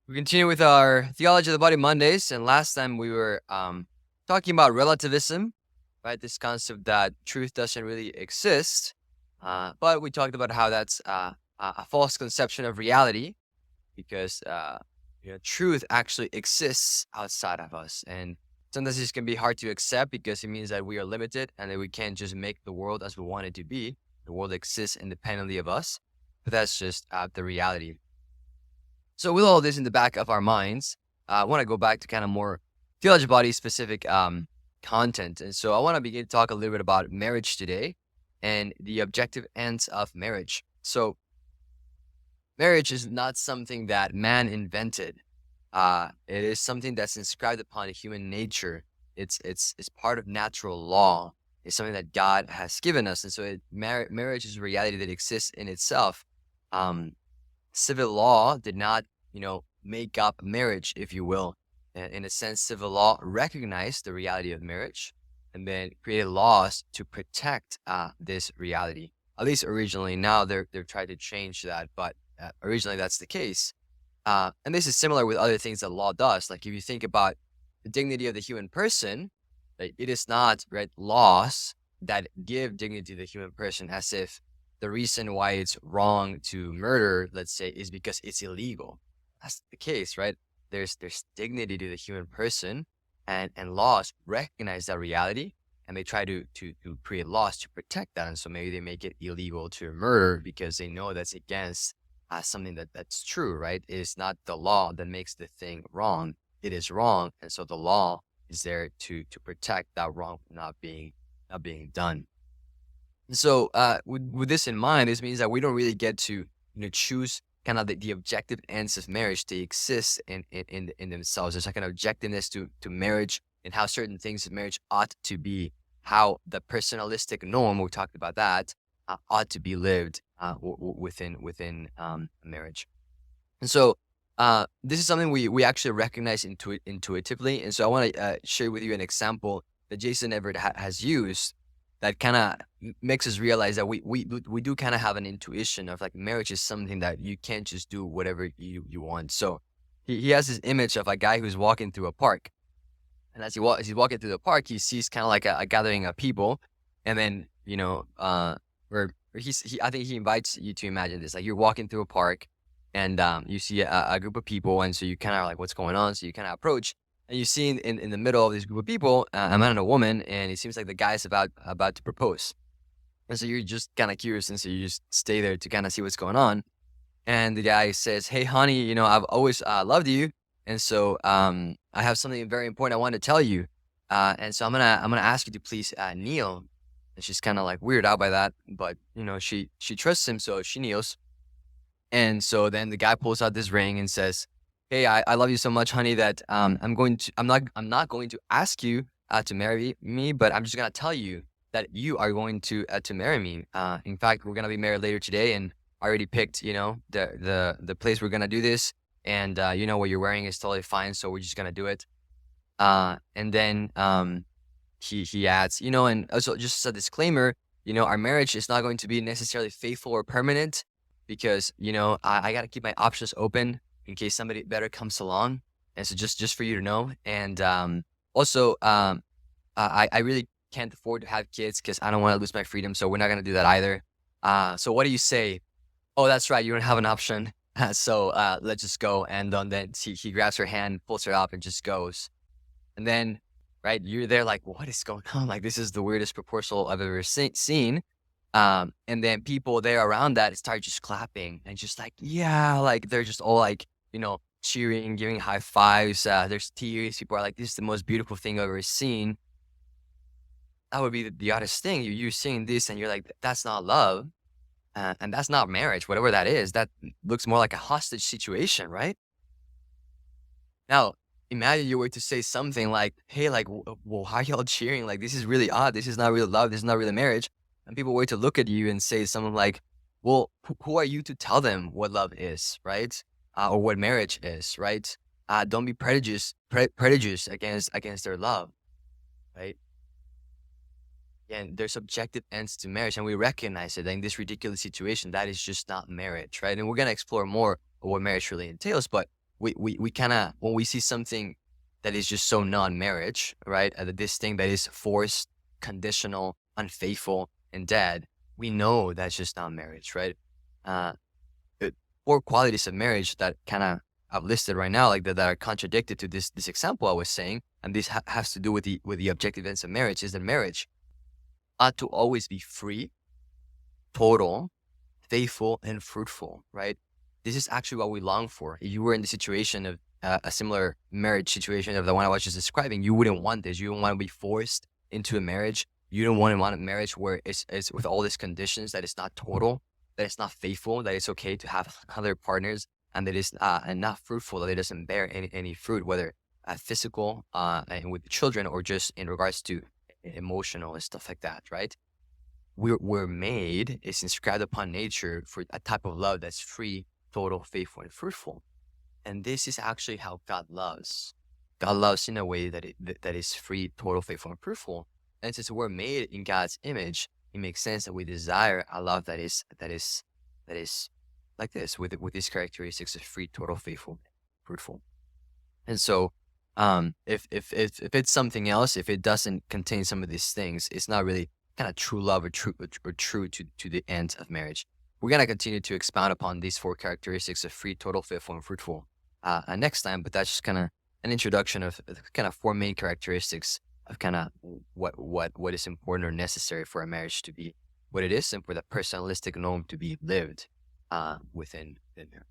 We continue with our Theology of the Body Mondays, and last time we were talking about relativism, right? This concept that truth doesn't really exist, but we talked about how that's a false conception of reality because truth actually exists outside of us, and sometimes this can be hard to accept because it means that we are limited and that we can't just make the world as we want it to be. The world exists independently of us, but that's just the reality. So with all this in the back of our minds, I want to go back to kind of more theology body specific content. And so I want to begin to talk a little bit about marriage today and the objective ends of marriage. So marriage is not something that man invented. It is something that's inscribed upon human nature. It's part of natural law. It's something that God has given us. And so marriage is a reality that exists in itself. Civil law did not, make up marriage, if you will. In a sense, civil law recognized the reality of marriage and then created laws to protect this reality. At least originally. Now they're trying to change that, but originally that's the case. And this is similar with other things that law does. Like if you think about the dignity of the human person, like, it is not laws that give dignity to the human person as if the reason why it's wrong to murder, let's say, is because it's illegal. That's the case, right? There's dignity to the human person, and laws recognize that reality, and they try to create laws to protect that. And so maybe they make it illegal to murder because they know that's against something that's true, right? It is not the law that makes the thing wrong. It is wrong, and so the law is there to protect that wrong not being done. So with this in mind, this means that we don't really get to choose kind of the objective ends of marriage. They exist in themselves. There's like an objectiveness to marriage and how certain things in marriage ought to be, how the personalistic norm, we talked about that, ought to be lived within marriage. And so this is something we actually recognize intuitively. And so I want to share with you an example that Jason Everett has used that kind of makes us realize that we do kind of have an intuition of like marriage is something that you can't just do whatever you want. So he has this image of a guy who's walking through a park, and as he's walking through the park, he sees kind of like a gathering of people, and then where I think he invites you to imagine this, like you're walking through a park, and you see a group of people, and so you kind of like, what's going on? So you kind of approach. And you see in the middle of this group of people, a man and a woman, and it seems like the guy's about to propose. And so you're just kind of curious, and so you just stay there to kind of see what's going on. And the guy says, "Hey, honey, I've always loved you, and so I have something very important I want to tell you. And so I'm gonna ask you to please kneel." And she's kind of like weirded out by that, but she trusts him, so she kneels. And so then the guy pulls out this ring and says, "Hey, I love you so much, honey, that I'm not going to ask you to marry me, but I'm just gonna tell you that you are going to marry me. In fact, we're gonna be married later today, and I already picked, the place we're gonna do this, and what you're wearing is totally fine, so we're just gonna do it." And then he adds, and also just as a disclaimer, our marriage is not going to be necessarily faithful or permanent because I got to keep my options open in case somebody better comes along. And so just for you to know. And also, I really can't afford to have kids because I don't want to lose my freedom. So we're not going to do that either. So what do you say? Oh, that's right. You don't have an option. So let's just go. And then he grabs her hand, pulls her up, and just goes. And then, right, you're there like, what is going on? Like, this is the weirdest proposal I've ever seen. And then people there around that start just clapping and just like, yeah, like they're just all like, cheering, giving high fives. There's tears. People are like, this is the most beautiful thing I've ever seen. That would be the oddest thing. You're seeing this and you're like, that's not love. And that's not marriage, whatever that is. That looks more like a hostage situation, right? Now, imagine you were to say something like, hey, like, well, how are y'all cheering? Like, this is really odd. This is not real love. This is not really marriage. And people were to look at you and say something like, well, who are you to tell them what love is, right? Or what marriage is, right? Don't be prejudiced against their love, right? And there's objective ends to marriage, and we recognize it. In this ridiculous situation, that is just not marriage, right? And we're gonna explore more of what marriage really entails. But we kind of, when we see something that is just so non-marriage, right? This thing that is forced, conditional, unfaithful, and dead, we know that's just not marriage, right? Uh, Four qualities of marriage that kind of I've listed right now, like that are contradicted to this example I was saying, and this has to do with the objective ends of marriage, is that marriage ought to always be free, total, faithful, and fruitful, right? This is actually what we long for. If you were in the situation of a similar marriage situation of the one I was just describing, you wouldn't want this. You don't want to be forced into a marriage. You don't want a marriage where it's with all these conditions, that it's not total, that it's not faithful, that it's okay to have other partners, and that it's and not fruitful, that it doesn't bear any fruit, whether physical and with the children, or just in regards to emotional and stuff like that, right? We're made, is inscribed upon nature for a type of love that's free, total, faithful, and fruitful. And this is actually how God loves. God loves in a way that is free, total, faithful, and fruitful. And since we're made in God's image, it makes sense that we desire a love that is like this, with these characteristics of free, total, faithful, fruitful. And so, if it's something else, if it doesn't contain some of these things, it's not really kind of true love, or true to the end of marriage. We're gonna continue to expound upon these four characteristics of free, total, faithful, and fruitful next time. But that's just kind of an introduction of kind of four main characteristics of kind of what is important or necessary for a marriage to be what it is, and for the personalistic norm to be lived within there.